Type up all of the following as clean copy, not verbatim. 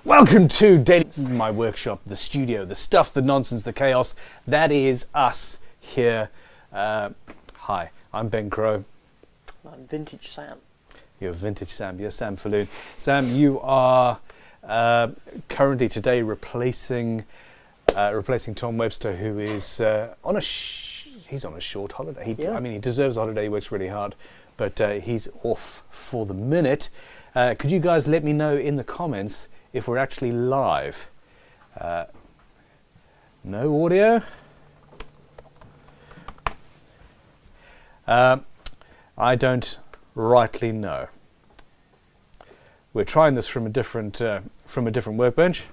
Welcome to my workshop, the studio, the stuff, the nonsense, the chaos. That is us here. Hi, I'm Ben Crow. I'm Vintage Sam. You're Vintage Sam. You're Sam Falloon. Sam, you are currently today replacing Tom Webster, who is he's on a short holiday. I mean, he deserves a holiday. He works really hard, but he's off for the minute. Could you guys let me know in the comments if we're actually live? No audio? I don't rightly know. We're trying this from a different workbench,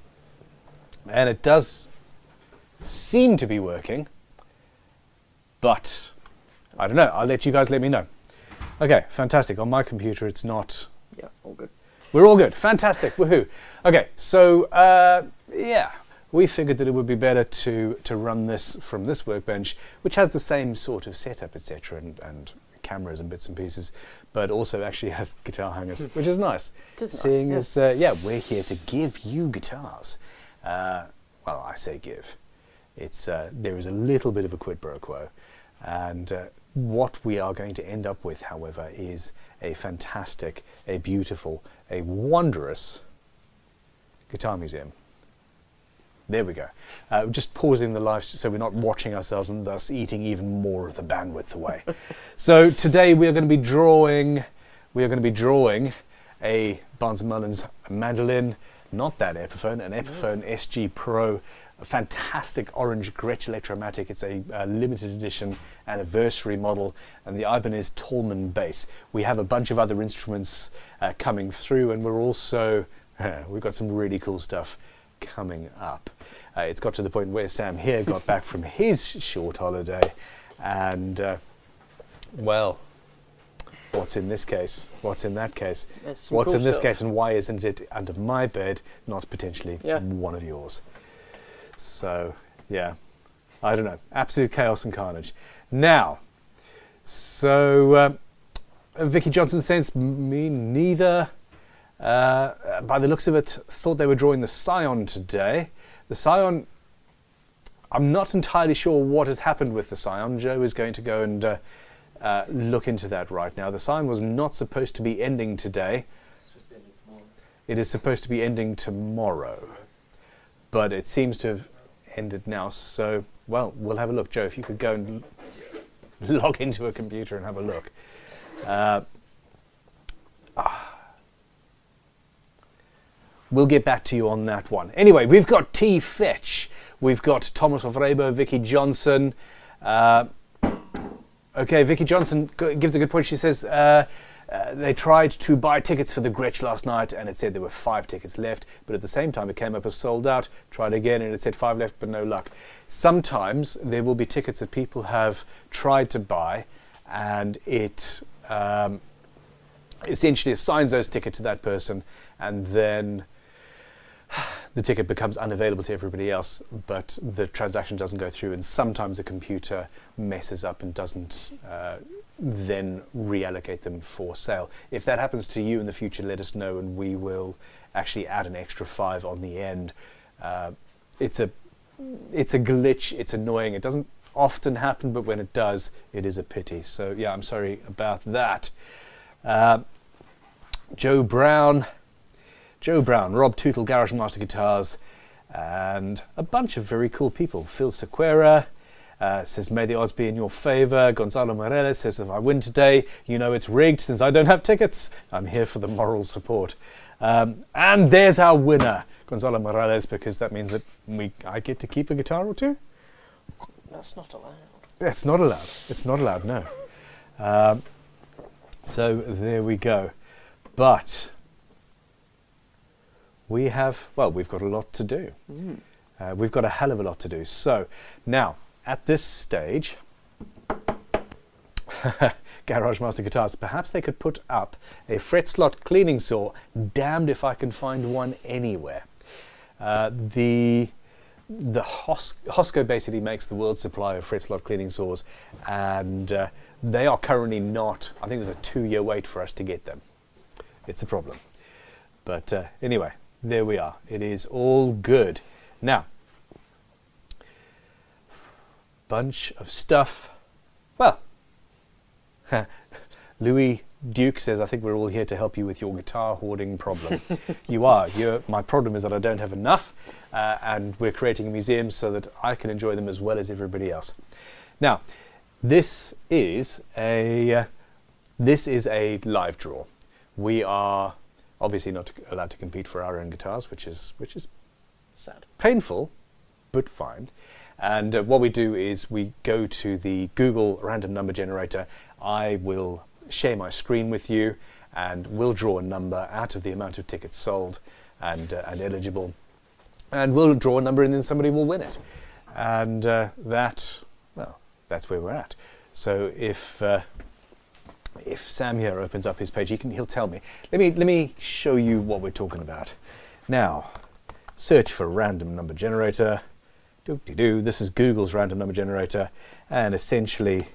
and it does seem to be working, but I don't know. I'll let you guys let me know. Okay, fantastic. On my computer, it's not. Yeah, all good. We're all good. Fantastic. Woohoo. Okay, so yeah, we figured that it would be better to run this from this workbench, which has the same sort of setup, etc., and cameras and bits and pieces, but also actually has guitar hangers, which is nice. Seeing as we're here to give you guitars. Well, I say give. It's there is a little bit of a quid pro quo, and what we are going to end up with, however, is a fantastic, a beautiful, a wondrous guitar museum. There we go. Just pausing the live so we're not watching ourselves and thus eating even more of the bandwidth away. So today we are going to be drawing. A Barnes & Mullins Mandolin, not that Epiphone, an Epiphone SG Pro, a fantastic orange Gretsch electromatic. It's a limited edition anniversary model, and the Ibanez Talman bass. We have a bunch of other instruments coming through, and we're also we've got some really cool stuff coming up. It's got to the point where Sam here got back from his short holiday, and well, what's in this case? What's in that case? What's in this case, and why isn't it under my bed, not potentially one of yours? So yeah, I don't know. Absolute chaos and carnage. Now, so Vicky Johnson says, me neither. By the looks of it, thought they were drawing the Scion today. The Scion, I'm not entirely sure what has happened with the Scion. Joe is going to go and look into that right now. The Scion was not supposed to be ending today. It is supposed to be ending tomorrow, but it seems to have ended now. So, well, we'll have a look. Joe, if you could go and log into a computer and have a look. We'll get back to you on that one. Anyway, we've got T. Fetch. We've got Thomas of Rebo, Vicky Johnson. Okay, Vicky Johnson gives a good point. She says they tried to buy tickets for the Gretsch last night, and it said there were 5 tickets left, but at the same time it came up as sold out. Tried again, and it said 5 left, but no luck. Sometimes there will be tickets that people have tried to buy, and it essentially assigns those tickets to that person, and then the ticket becomes unavailable to everybody else, but the transaction doesn't go through, and sometimes the computer messes up and doesn't then reallocate them for sale. If that happens to you in the future, let us know, and we will actually add an extra 5 on the end. It's a glitch. It's annoying. It doesn't often happen, but when it does, it is a pity. So yeah, I'm sorry about that. Joe Brown, Rob Tootle, Garage Master Guitars, and a bunch of very cool people. Phil Sequeira says, may the odds be in your favor. Gonzalo Morales says, if I win today, you know it's rigged since I don't have tickets. I'm here for the moral support. And there's our winner, Gonzalo Morales, because that means that I get to keep a guitar or two. That's not allowed. It's not allowed. It's not allowed, no. So there we go. But we've got a lot to do. We've got a hell of a lot to do. So now, at this stage, Garage Master Guitars, perhaps they could put up a fret slot cleaning saw. Damned if I can find one anywhere. The Hosco basically makes the world's supply of fret slot cleaning saws, and they are currently not. I think there's a 2-year wait for us to get them. It's a problem. But anyway, there we are. It is all good. Now, bunch of stuff. Well, Louis Duke says, I think we're all here to help you with your guitar hoarding problem. You are. My problem is that I don't have enough, and we're creating a museum so that I can enjoy them as well as everybody else. Now, this is a live draw. We are obviously not allowed to compete for our own guitars, which is Sad. painful, but fine. And what we do is we go to the Google random number generator. I will share my screen with you, and we'll draw a number out of the amount of tickets sold and eligible, and we'll draw a number, and then somebody will win it. And that's where we're at. So if Sam here opens up his page, he'll tell me. Let me show you what we're talking about. Now, search for random number generator. This is Google's random number generator, and essentially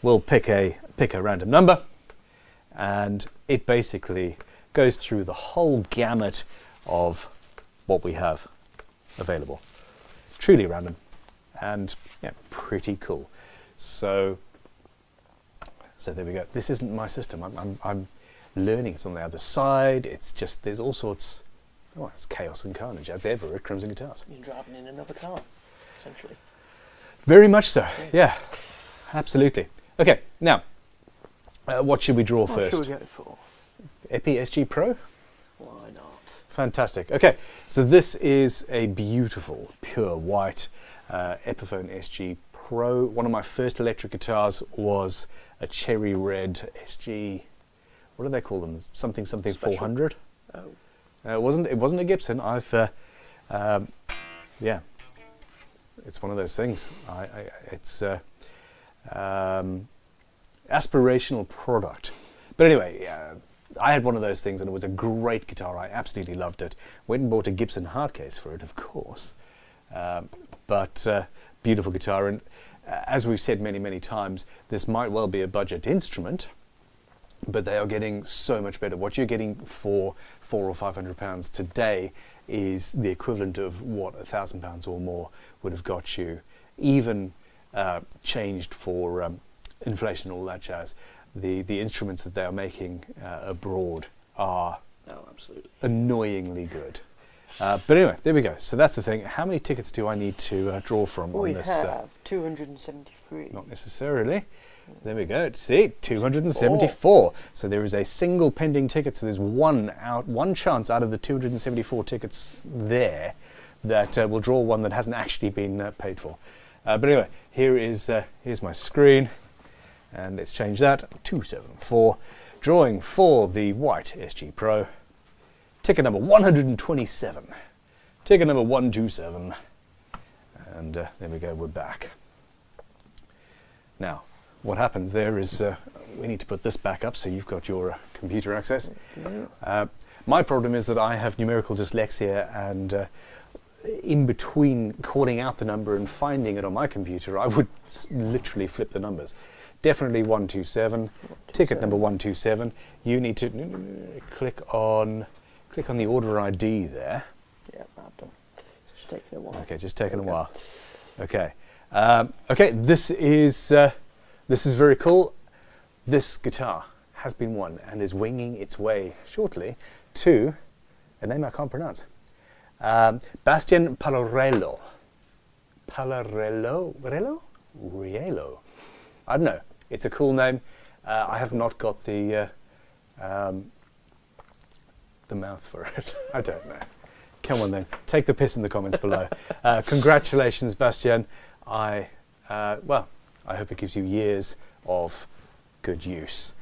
we'll pick a random number, and it basically goes through the whole gamut of what we have available. Truly random, and yeah, pretty cool. So there we go. This isn't my system. I'm learning. It's on the other side. It's just, there's all sorts. Oh, it's chaos and carnage as ever at Crimson Guitars. You're driving in another car, essentially. Very much so. Yeah, absolutely. Okay, now what should we draw What first? should we go for? Epi SG Pro. Why not? Fantastic. Okay, so this is a beautiful pure white Epiphone SG Pro. One of my first electric guitars was a cherry red SG. What do they call them? Something Special. 400. Oh. It wasn't a Gibson. Yeah, it's one of those things. It's aspirational product. But anyway, I had one of those things, and it was a great guitar. I absolutely loved it. Went and bought a Gibson hardcase for it, of course. But beautiful guitar, and as we've said many times, this might well be a budget instrument, but they are getting so much better. What you're getting for £400 or £500 today is the equivalent of what £1,000 or more would have got you, even changed for inflation and all that jazz. The instruments that they are making abroad are absolutely annoyingly good. But anyway, there we go. So that's the thing. How many tickets do I need to draw from on this? We have 273. Not necessarily. There we go. See, 274. So there is a single pending ticket. So there's one chance out of the 274 tickets there that will draw one that hasn't actually been paid for. But anyway, here's my screen, and let's change that. 274. Drawing for the white SG Pro. Ticket number 127. Ticket number 127. And there we go, we're back. Now, what happens there is we need to put this back up so you've got your computer access. My problem is that I have numerical dyslexia, and in between calling out the number and finding it on my computer, I would literally flip the numbers. Definitely 127. Ticket number 127. You need to click on the order ID there. Yeah, I've done. It's just taking a while. Okay, just taking a while. Okay. Okay, this is very cool. This guitar has been won and is winging its way shortly to a name I can't pronounce. Bastian Pallarello. Riello? I don't know. It's a cool name. I have not got the mouth for it. I don't know. Come on then, take the piss in the comments below. Congratulations, Bastian. I hope it gives you years of good use.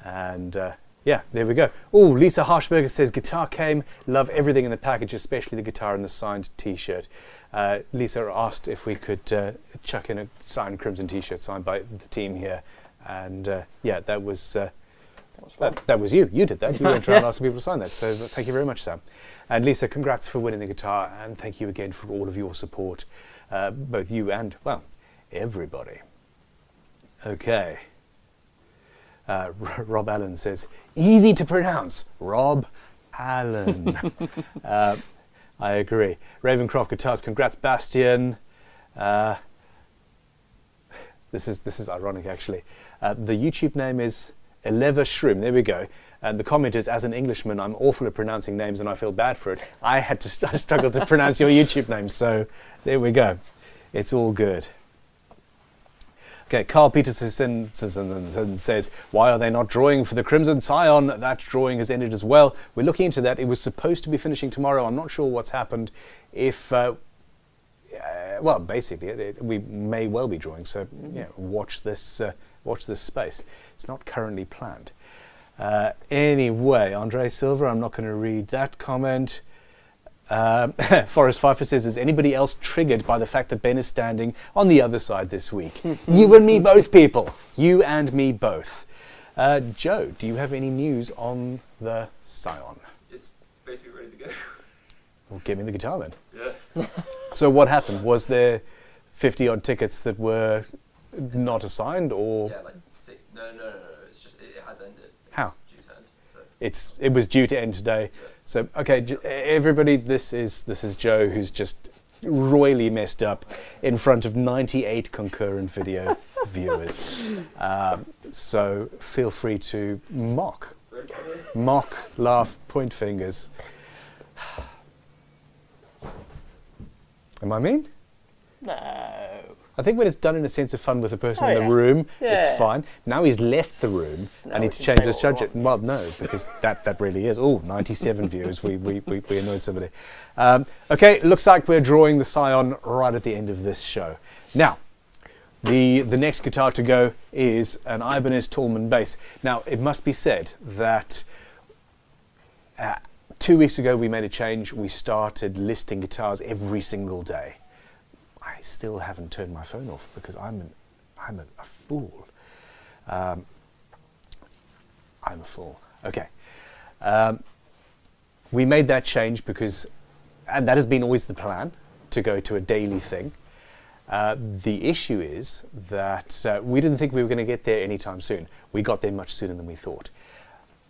And yeah, there we go. Oh, Lisa Harshberger says, guitar came, love everything in the package, especially the guitar and the signed t-shirt. Lisa asked if we could chuck in a signed Crimson t-shirt signed by the team here. And yeah, that was you. You did that. You went around asking people to sign that. So thank you very much, Sam. And Lisa, congrats for winning the guitar, and thank you again for all of your support, both you and, well, everybody. Okay. Rob Allen says, easy to pronounce. Rob, Alan. I agree. Ravencroft Guitars, congrats, Bastian. This is ironic, actually. The YouTube name is Eleva Shroom. There we go. And the comment is, as an Englishman, I'm awful at pronouncing names and I feel bad for it. I struggled to pronounce your YouTube name, so there we go. It's all good. Okay, Carl Peterson says, why are they not drawing for the Crimson Scion? That drawing has ended as well. We're looking into that. It was supposed to be finishing tomorrow. I'm not sure what's happened. If, well, basically, we may well be drawing. So, yeah, watch this space. It's not currently planned. Anyway, Andre Silva, I'm not going to read that comment. Forrest Pfeiffer says, is anybody else triggered by the fact that Ben is standing on the other side this week? You and me both, people. You and me both. Joe, do you have any news on the Scion? It's basically ready to go. Well, give me the guitar then. Yeah. So what happened? Was there 50-odd tickets that were not assigned, or? Yeah, like 6. No. It's just, it has ended. How? It's due to end, so. It was due to end today. Yeah. So, okay, everybody, this is Joe, who's just royally messed up in front of 98 concurrent video viewers. So feel free to mock, laugh, point fingers. Am I mean? No. I think when it's done in a sense of fun with the person Oh, in the yeah. room, Yeah. it's fine. Now he's left the room, Now I we need to can change say the what we subject. want. Well, no, because that really is. Oh, 97 viewers. We annoyed somebody. Okay, looks like we're drawing the Scion right at the end of this show. Now, the next guitar to go is an Ibanez Talman bass. Now, it must be said that 2 weeks ago we made a change. We started listing guitars every single day. I still haven't turned my phone off because I'm a fool. I'm a fool. Okay. We made that change because, and that has been always the plan, to go to a daily thing. The issue is that we didn't think we were going to get there anytime soon. We got there much sooner than we thought.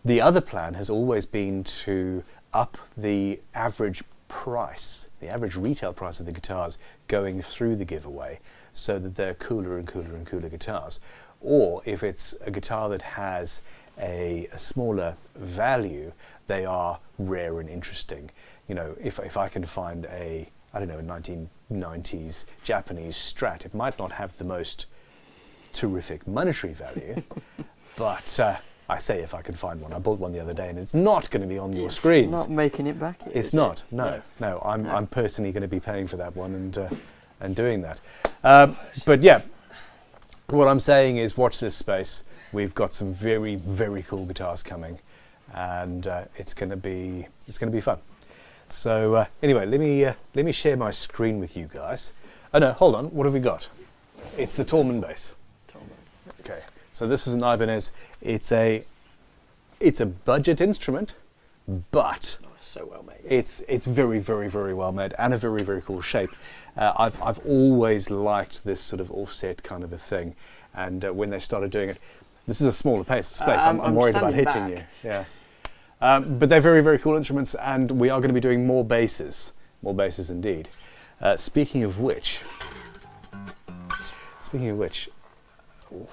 The other plan has always been to up the average price, the average retail price of the guitars going through the giveaway, so that they're cooler and cooler and cooler guitars. Or if it's a guitar that has a smaller value, they are rare and interesting. You know, if I can find a 1990s Japanese Strat, it might not have the most terrific monetary value, but I say if I can find one. I bought one the other day and it's not going to be on your screens. It's not making it back yet, It's not. No. I'm personally going to be paying for that one and doing that. But yeah, what I'm saying is watch this space. We've got some very, very cool guitars coming, and it's going to be fun. So anyway, let me share my screen with you guys. Oh no, hold on. What have we got? It's the Talman bass. Okay. So this is an Ibanez. It's a budget instrument, but So well made. it's very, very, very well made and a very, very cool shape. I've always liked this sort of offset kind of a thing, and when they started doing it, this is a smaller space. I'm worried about hitting standing you. Yeah, but they're very, very cool instruments, and we are going to be doing more basses indeed. Speaking of which,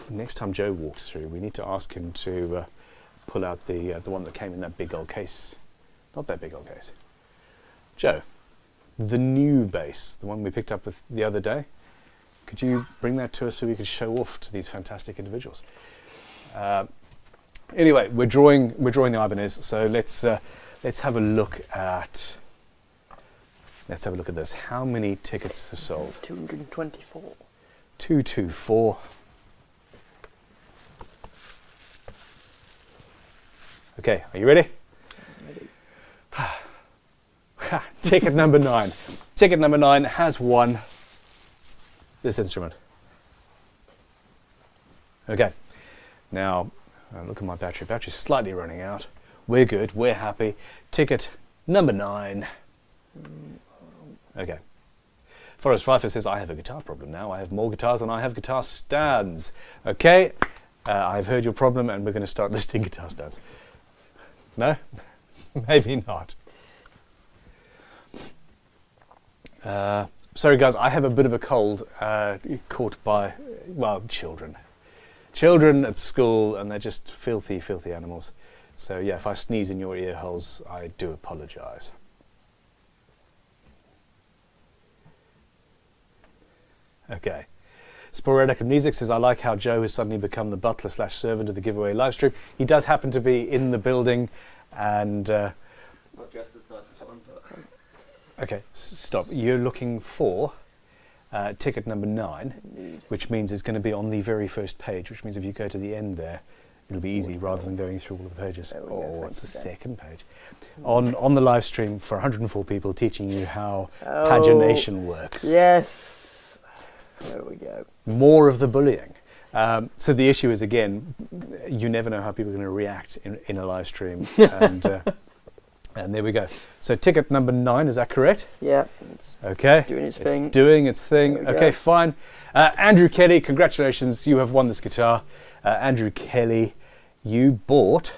next time Joe walks through, we need to ask him to pull out the one that came in that big old case. Not that big old case. Joe, the new bass, the one we picked up with the other day, could you bring that to us so we could show off to these fantastic individuals? Anyway, we're drawing the Ibanez, so let's have a look at this. How many tickets have sold? 224. 224. Okay, are you ready? Ready. Ticket number 9. Ticket number 9 has won this instrument. Okay, now look at my battery. Battery's slightly running out. We're good, we're happy. Ticket number 9. Okay. Forrest Pfeiffer says, I have a guitar problem now. I have more guitars than I have guitar stands. Okay, I've heard your problem and we're going to start listing guitar stands. No? Maybe not. Sorry guys, I have a bit of a cold caught by, well, children. Children at school, and they're just filthy, filthy animals. So yeah, if I sneeze in your ear holes, I do apologise. Okay. Sporadic Amnesic says, I like how Joe has suddenly become the butler / servant of the giveaway live stream. He does happen to be in the building, and... Not dressed as nice as one, but... Okay, stop. You're looking for ticket number 9, Indeed. which means it's going to be on the very first page, which means if you go to the end there, it'll be easy rather than going through all of the pages. There we go, Oh, thank it's the you, Dan. second page. On the live stream for 104 people, teaching you how pagination works. Yes. There we go. More of the bullying. So the issue is, again, you never know how people are going to react in a live stream. And there we go. So ticket number 9, is that correct? Yeah. It's Okay. doing its It's thing. doing its thing. There we Okay, go. fine. Andrew Kelly, congratulations. You have won this guitar. Andrew Kelly, you bought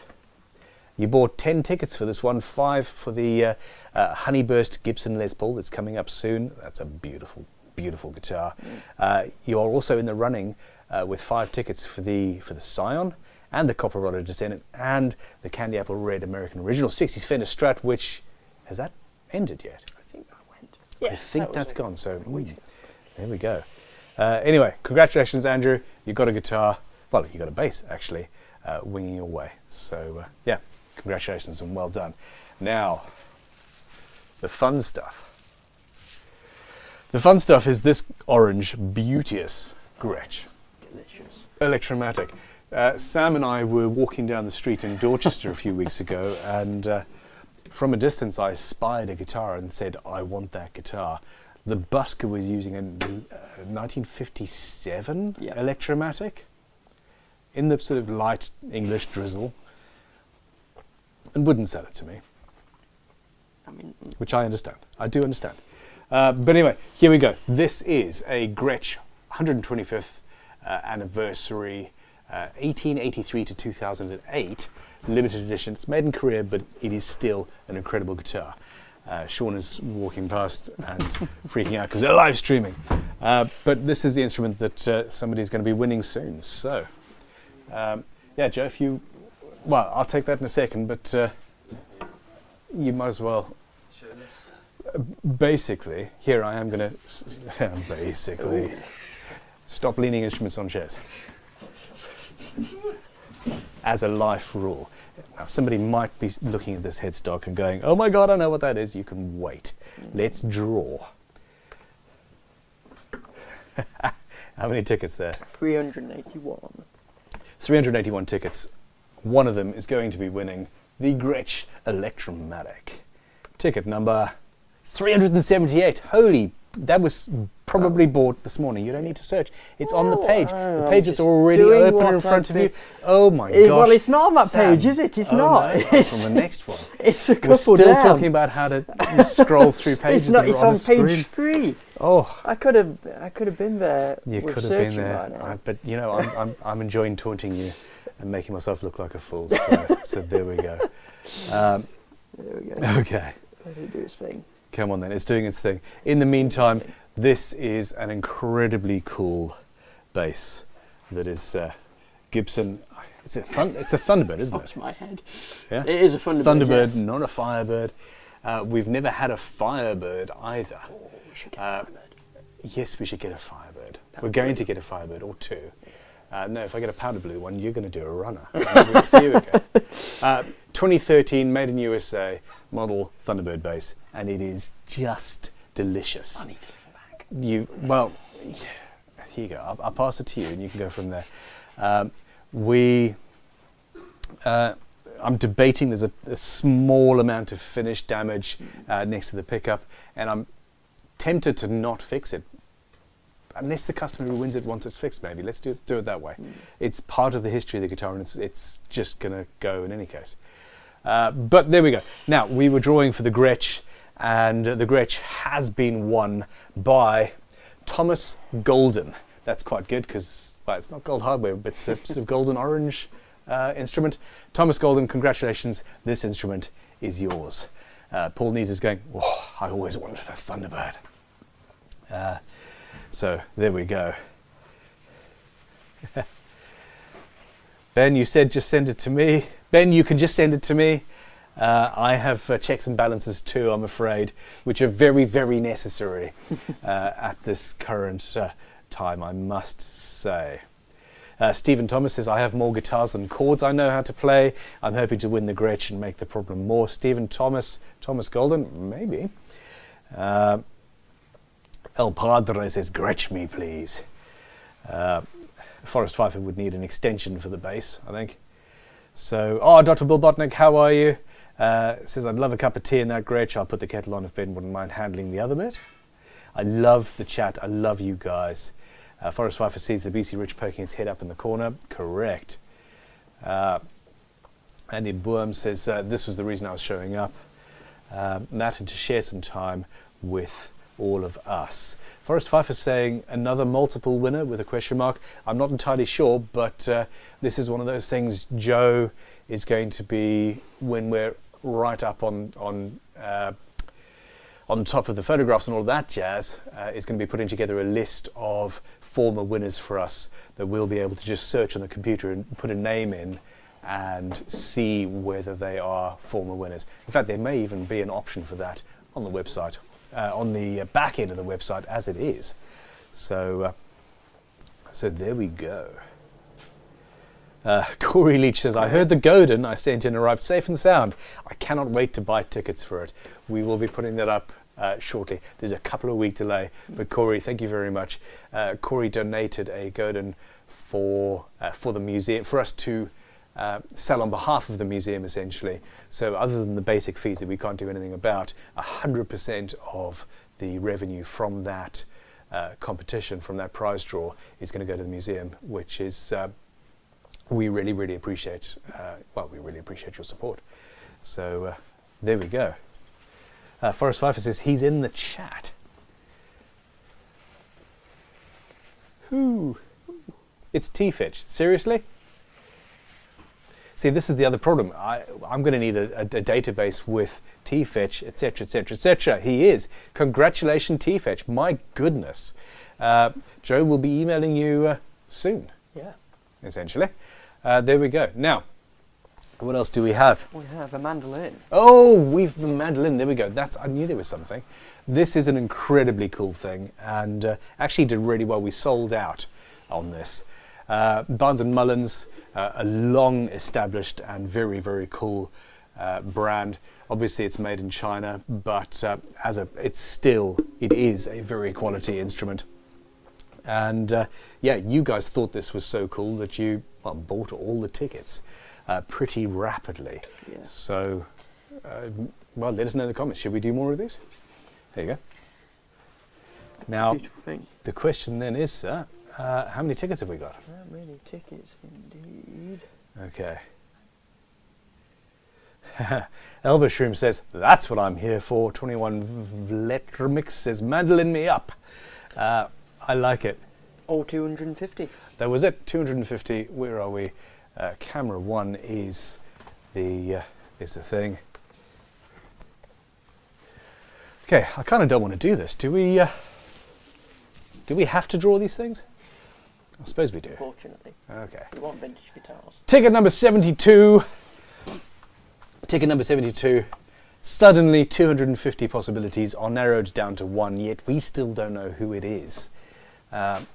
10 tickets for this one, 5 for the Honeyburst Gibson Les Paul that's coming up soon. That's a beautiful, beautiful guitar. You are also in the running with 5 tickets for the Scion and the Copper Roller Descendant and the Candy Apple Red American Original 60s Fender Strat, which, has that ended yet? I think that went. I think that's gone, so Wait. there we go. Anyway, congratulations, Andrew. You got a guitar, well, you got a bass, actually, winging your way. So, yeah, congratulations and well done. Now, the fun stuff. The fun stuff is this orange, beauteous Gretsch Delicious. electromatic. Sam and I were walking down the street in Dorchester a few weeks ago, and from a distance I spied a guitar and said, I want that guitar. The busker was using a 1957 Yeah. electromatic in the sort of light English drizzle, and wouldn't sell it to me, I mean, which I understand. I do understand. But anyway, here we go. This is a Gretsch 125th anniversary 1883 to 2008 limited edition. It's made in Korea, but it is still an incredible guitar. Sean is walking past and freaking out because they're live streaming. But this is the instrument that somebody's going to be winning soon. So, yeah, Joe, if you... Well, I'll take that in a second, but you might as well... Show this. Basically, here I am going to... Basically... Stop leaning instruments on chairs. As a life rule. Now, somebody might be looking at this headstock and going, oh my God, I know what that is. You can wait. Let's draw. How many tickets there? 381. 381 tickets. One of them is going to be winning the Gretsch Electromatic. Ticket number 378. Holy, that was probably bought this morning. You don't need to search. It's on the page. The pages are already doing open what in front I've of you. been- Oh my gosh. Well, it's not on that Sam. page, is it? It's Oh not. no, it's on the next one. It's a couple We're still down. talking about how to scroll through pages. It's not. that It's are on on the screen. page 3. Oh, I could have been there. you with could have been searching there. right now. But you know, I'm enjoying taunting you and making myself look like a fool. So there we go. There we go. Okay. Let it do its thing. Come on then, it's doing its thing. In the meantime, this is an incredibly cool bass that is Gibson. It's a Thunderbird, isn't Pops it? my head. Yeah. It is a Thunderbird. Thunderbird, Yes. not a Firebird. We've never had a Firebird either. Oh, we should get a Firebird. Yes, we should get a Firebird. Powder We're going blue. to get a Firebird or 2. No, if I get a powder blue one, you're going to do a runner. Here we go. 2013, made in USA, model Thunderbird bass, and it is just delicious. I need to go back. Well, here you go. I'll pass it to you, and you can go from there. I'm debating. There's a small amount of finish damage next to the pickup, and I'm tempted to not fix it. Unless the customer who wins it wants it fixed, maybe. Let's do it that way. It's part of the history of the guitar, and it's just going to go in any case. But there we go. Now, we were drawing for the Gretsch, and the Gretsch has been won by Thomas Golden. That's quite good because, well, it's not gold hardware, but it's a sort of golden orange instrument. Thomas Golden, congratulations. This instrument is yours. Paul Nees is going, oh, I always wanted a Thunderbird. So there we go. Ben, you said just send it to me. Ben, you can just send it to me. I have checks and balances too, I'm afraid, which are very, very necessary at this current time, I must say. Stephen Thomas says, I have more guitars than chords I know how to play. I'm hoping to win the Gretsch and make the problem more. Stephen Thomas Golden, maybe. El Padre says, Gretsch me, please. Forrest Pfeiffer would need an extension for the bass, I think. So, Dr. Bill Botnick, how are you? Says, I'd love a cup of tea in that Gretsch. I'll put the kettle on if Ben wouldn't mind handling the other bit. I love the chat. I love you guys. Forrest Pfeiffer sees the BC Rich poking its head up in the corner. Correct. Andy Boehm says, this was the reason I was showing up. That and to share some time with all of us. Forrest Pfeiffer saying another multiple winner with a question mark. I'm not entirely sure, but this is one of those things Joe is going to be, when we're right up on top of the photographs and all that jazz, is going to be putting together a list of former winners for us that we'll be able to just search on the computer and put a name in and see whether they are former winners. In fact, there may even be an option for that on the website, on the back end of the website as it is. So there we go. Corey Leach says, I heard the Godin I sent in arrived safe and sound. I cannot wait to buy tickets for it. We will be putting that up shortly. There's a couple of week delay, but Corey, thank you very much. Corey donated a Godin for the museum, for us to sell on behalf of the museum, essentially. So other than the basic fees that we can't do anything about, 100% of the revenue from that competition, from that prize draw, is going to go to the museum, which is we really, really appreciate. We really appreciate your support. So there we go. Forrest Pfeiffer says he's in the chat. Who? It's T-Fetch. Seriously? See, this is the other problem. I'm going to need a database with T-Fetch, etc., etc., etc. He is. Congratulations, T-Fetch. My goodness. Joe will be emailing you soon. Yeah. Essentially. There we go. Now, what else do we have? We have a mandolin. Oh, we've the mandolin. There we go. I knew there was something. This is an incredibly cool thing, and actually did really well. We sold out on this. Barnes and Mullins, a long established and very, very cool brand. Obviously, it's made in China, but it is a very quality instrument. And yeah, you guys thought this was so cool that you bought all the tickets pretty rapidly. Yeah. So, let us know in the comments. Should we do more of these? There you go. Now, Beautiful thing. the question then is, sir, how many tickets have we got? Not many tickets, indeed. Okay. Elva Shroom says, that's what I'm here for. 21 Vletromix says, mandolin me up. I like it. All 250. That was it, 250. Where are we? Camera 1 is the thing. Okay, I kind of don't want to do this. Do we have to draw these things? I suppose we do. Fortunately. Okay. We want vintage guitars. Ticket number 72. Ticket number 72. Suddenly 250 possibilities are narrowed down to one, yet we still don't know who it is. I'm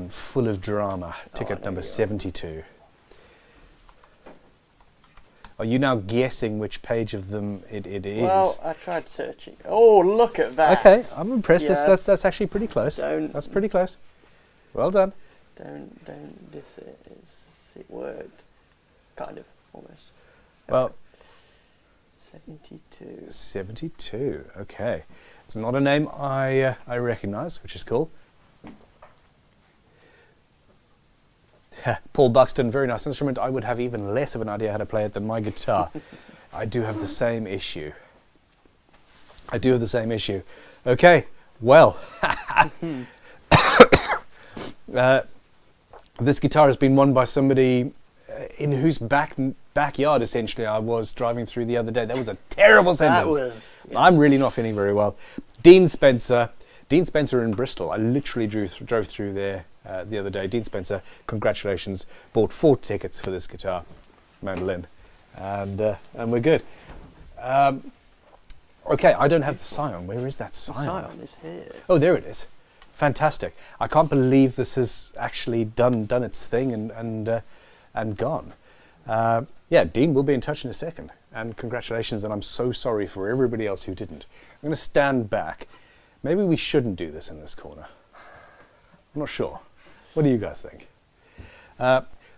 full of drama. Ticket number 72. Are you now guessing which page of them it is? Well, I tried searching. Oh, look at that. Okay, I'm impressed. Yeah. That's actually pretty close. That's pretty close. Well done. Don't diss it. It worked. Kind of, almost. Well, 72. 72. Okay, it's not a name I recognise, which is cool. Paul Buxton, very nice instrument. I would have even less of an idea how to play it than my guitar. I do have the same issue. Okay, well, this guitar has been won by somebody in whose back backyard, essentially, I was driving through the other day. That was a terrible sentence. I'm really not feeling very well. Dean Spencer in Bristol. I literally drove through there the other day. Dean Spencer, congratulations. Bought 4 tickets for this guitar, Mandolin, and we're good. Okay, I don't have the Scion. Where is that Scion? The Scion is here. Oh, there it is. Fantastic. I can't believe this has actually done its thing and gone. Yeah, Dean, we'll be in touch in a second. And congratulations, and I'm so sorry for everybody else who didn't. I'm going to stand back. Maybe we shouldn't do this in this corner. I'm not sure. What do you guys think?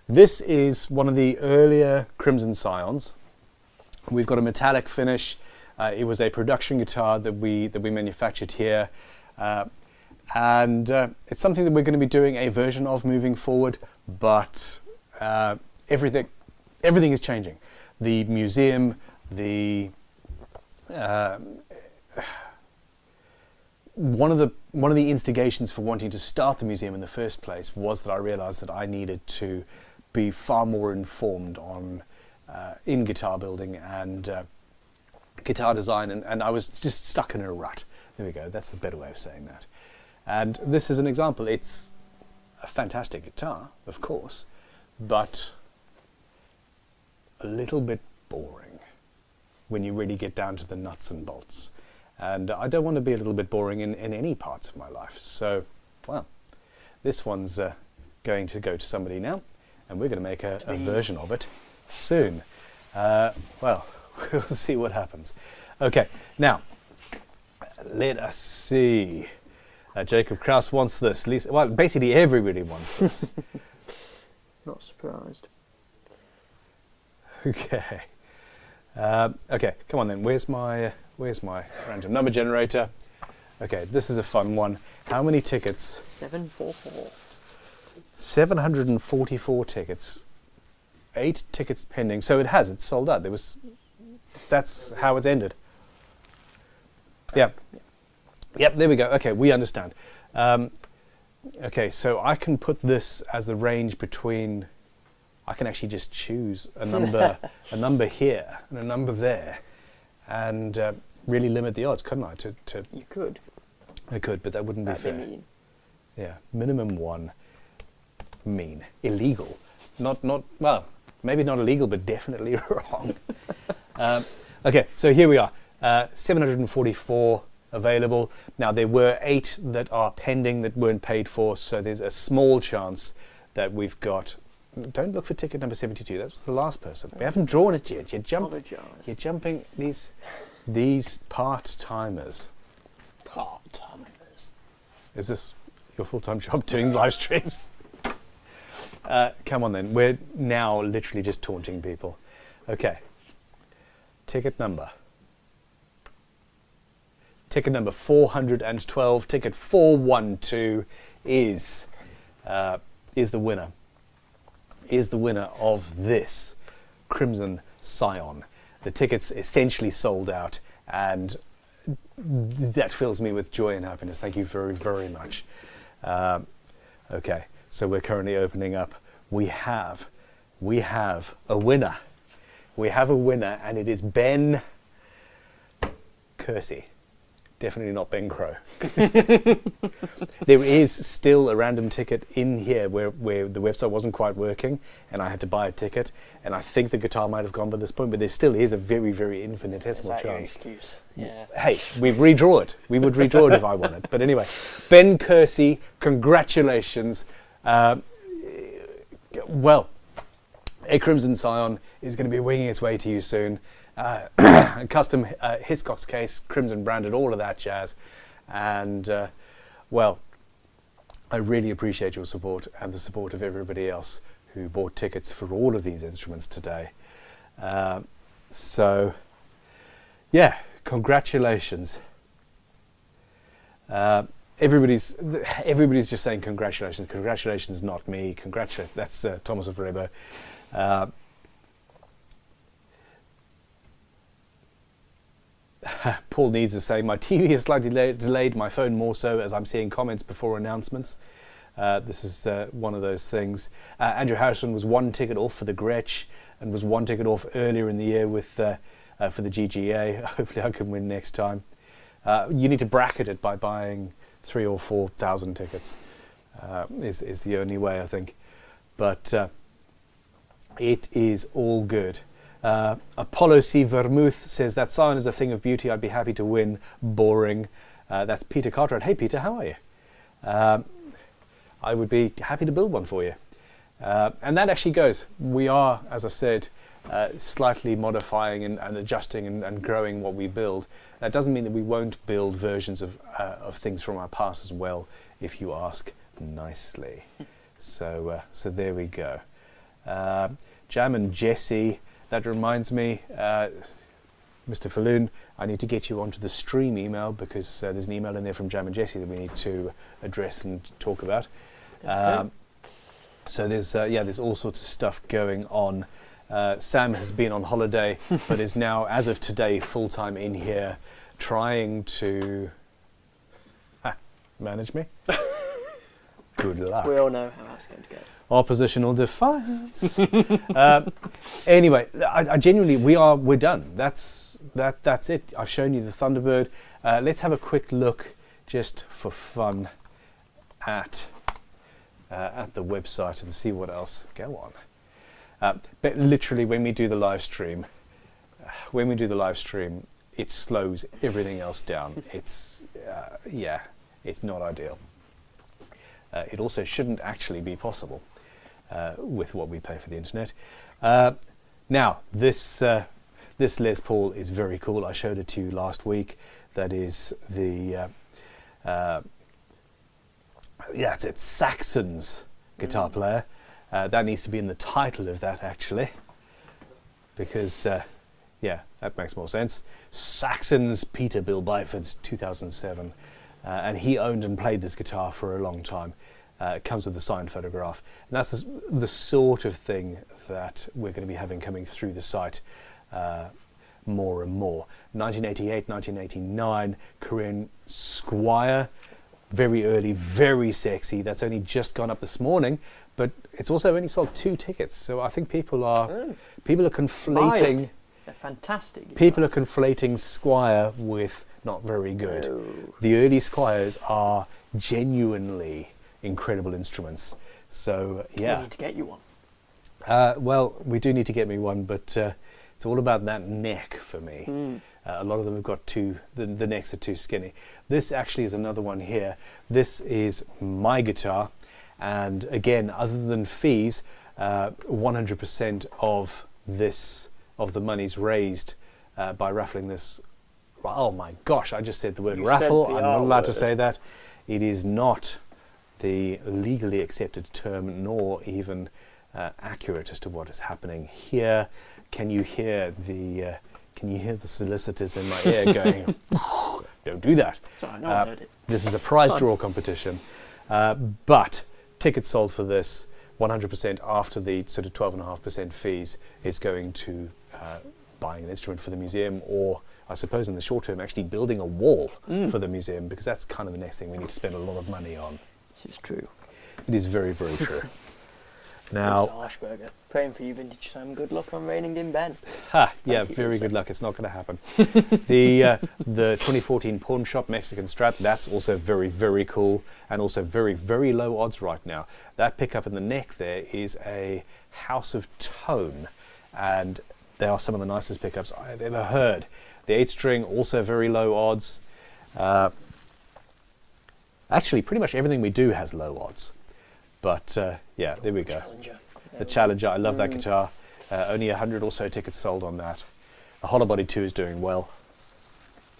This is one of the earlier Crimson Scions. We've got a metallic finish. It was a production guitar that we manufactured here. And it's something that we're going to be doing a version of moving forward, but everything is changing. The museum, one of the instigations for wanting to start the museum in the first place was that I realized that I needed to be far more informed on in guitar building and guitar design, and I was just stuck in a rut. There we go, that's the better way of saying that. And this is an example. It's a fantastic guitar, of course, but a little bit boring when you really get down to the nuts and bolts. And I don't want to be a little bit boring in any parts of my life. So, well, this one's going to go to somebody now, and we're going to make a version of it soon. Well, we'll see what happens. Okay, now, let us see. Jacob Krause wants this. Lisa, well, basically everybody wants this. Not surprised. Okay. Okay, come on then. Where's my random number generator? Okay, this is a fun one. How many tickets? 744. 744 tickets. 8 tickets pending. So it's sold out. That's how it's ended. Yeah. Yep, there we go. Okay, we understand. Okay, so I can put this as the range between. I can actually just choose a number, a number here and a number there, and really limit the odds, couldn't I? You could. I could, but that wouldn't be fair. Mean. Yeah, minimum 1. Mean, illegal, not well, maybe not illegal, but definitely wrong. Okay, so here we are. 744 available. Now there were 8 that are pending that weren't paid for, so there's a small chance that we've got. Don't look for ticket number 72. That was the last person. We haven't drawn it yet. You're jumping these part-timers. Part-timers. Is this your full-time job doing live streams? Come on then. We're now literally just taunting people. Okay. Ticket number 412. Ticket 412 is the winner. Is the winner of this Crimson Scion. The tickets essentially sold out, and that fills me with joy and happiness. Thank you very, very much. Okay, so we're currently opening up. We have a winner. We have a winner, and it is Ben Kersey. Definitely not Ben Crow. There is still a random ticket in here where the website wasn't quite working, and I had to buy a ticket, and I think the guitar might have gone by this point, but there still is a very, very infinitesimal Is that chance. your excuse? Yeah. Hey, we redraw it. We would redraw it if I wanted. But anyway, Ben Kersey, congratulations. Well, a Crimson Scion is going to be winging its way to you soon. Custom Hiscox case, Crimson branded, all of that jazz. And, well, I really appreciate your support and the support of everybody else who bought tickets for all of these instruments today. So, yeah, congratulations. Everybody's just saying congratulations. Congratulations, not me. Congratulations. That's Thomas of Rebo. Paul Needs is saying, my TV is slightly delayed, my phone more so, as I'm seeing comments before announcements. This is one of those things. Andrew Harrison was one ticket off for the Gretsch and was one ticket off earlier in the year with for the GGA. Hopefully I can win next time. You need to bracket it by buying 3,000 or 4,000 tickets. Is the only way, I think. But it is all good. Apollo C. Vermouth says that Scion is a thing of beauty. I'd be happy to win. Boring. That's Peter Cartwright. Hey Peter, how are you? I would be happy to build one for you. And that actually goes. We are, as I said, slightly modifying and adjusting and growing what we build. That doesn't mean that we won't build versions of things from our past as well, if you ask nicely. So there we go. Jam and Jesse, that reminds me, Mr. Falloon, I need to get you onto the stream email because there's an email in there from Jam and Jesse that we need to address and talk about. So there's all sorts of stuff going on. Sam has been on holiday, but is now, as of today, full-time in here, trying to manage me. Good luck. We all know how that's going to go. Oppositional defiance. Anyway, I genuinely, we're done. That's it. I've shown you the Thunderbird. Let's have a quick look, just for fun, at the website and see what else. Go on. But literally, when we do the live stream, it slows everything else down. It's it's not ideal. It also shouldn't actually be possible with what we pay for the internet. Now, this Les Paul is very cool. I showed it to you last week. That is the it's Saxon's guitar player. That needs to be in the title of that, actually, because that makes more sense. Saxon's Peter Bill Byford's 2007, and he owned and played this guitar for a long time. It comes with a signed photograph, and that's the sort of thing that we're going to be having coming through the site more and more. 1988, 1989, Korean Squire, very early, very sexy. That's only just gone up this morning, but it's also only sold 2 tickets. So I think people are conflating. They're fantastic. People are conflating Squire with not very good. No. The early Squires are genuinely incredible instruments. So yeah. We need to get you one. Well, we do need to get me one, but it's all about that neck for me. A lot of them have got the necks are too skinny. This actually is another one here. This is my guitar, and again, other than fees, 100% of the money's raised by raffling this. Oh my gosh, I just said the word raffle. I'm not allowed to say that. It is not the legally accepted term, nor even accurate as to what is happening here. Can you hear the solicitors in my ear going, don't do that. Sorry, no one heard it. This is a prize draw competition. But tickets sold for this, 100% after the sort of 12.5% fees, is going to buying an instrument for the museum, or I suppose in the short term actually building a wall for the museum, because that's kind of the next thing we need to spend a lot of money on. This is true. It is very, very true. Now, Ashburger, praying for you, Vintage Sam. Good luck on reigning in Ben. Very good luck. It's not going to happen. The 2014 Pawn Shop Mexican Strat, that's also very, very cool, and also very, very low odds right now. That pickup in the neck there is a House of Tone, and they are some of the nicest pickups I've ever heard. The 8-string, also very low odds. Actually, pretty much everything we do has low odds. But there we go. Challenger. The Challenger, I love that guitar. Only 100 or so tickets sold on that. The Hollow Body 2 is doing well.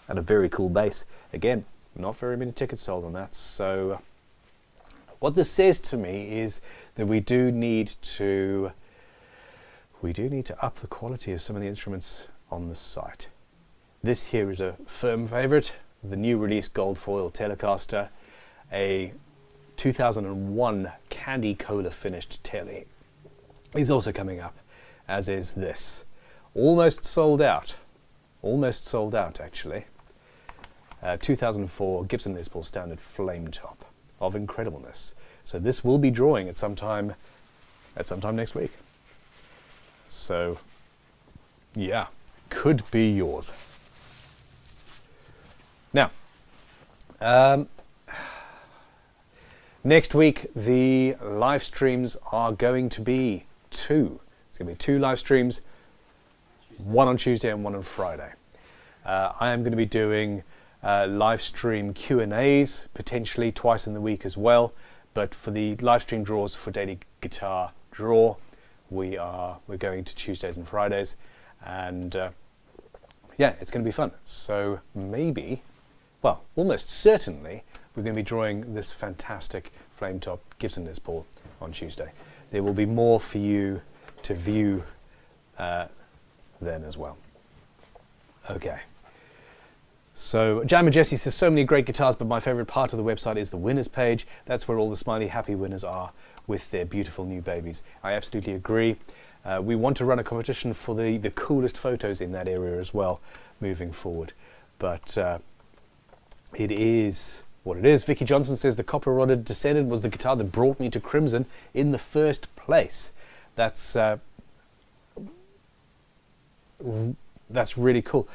And a very cool bass. Again, not very many tickets sold on that. So what this says to me is that we do need to up the quality of some of the instruments on the site. This here is a firm favorite, the new release gold foil Telecaster, a 2001 candy cola finished telly is also coming up, as is this. Almost sold out actually. 2004 Gibson Les Paul Standard Flame Top. of incredibleness. So this will be drawing at some time next week. So yeah, could be yours. Now, next week the live streams are going to be two. It's going to be two live streams, one on Tuesday and one on Friday. I am going to be doing live stream Q&As potentially twice in the week as well. But for the live stream draws for Daily Guitar Draw, we're going to Tuesdays and Fridays, and yeah, it's going to be fun. So maybe, well, almost certainly, we're going to be drawing this fantastic flame top Gibson Les Paul on Tuesday. There will be more for you to view then as well. Okay. So Jammer Jesse says, so many great guitars, but my favorite part of the website is the winners page. That's where all the smiley happy winners are with their beautiful new babies. I absolutely agree. We want to run a competition for the coolest photos in that area as well moving forward. But it is what it is. Vicky Johnson says, the copper-rodded Descendant was the guitar that brought me to Crimson in the first place. That's really cool.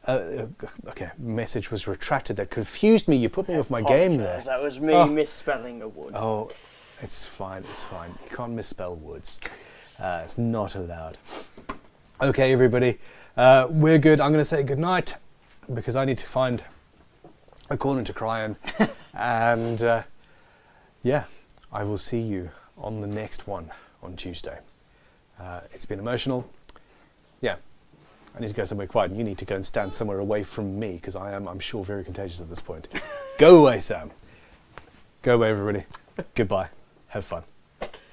Okay, message was retracted. That confused me. You put me off my game there. That was me misspelling a word. Oh, it's fine. It's fine. You can't misspell words. It's not allowed. Okay, everybody. We're good. I'm going to say good night because I need to find a corner to cry in. And yeah, I will see you on the next one on Tuesday. It's been emotional. Yeah. I need to go somewhere quiet, and you need to go and stand somewhere away from me, because I am, I'm sure, very contagious at this point. Go away, Sam. Go away, everybody. Goodbye. Have fun.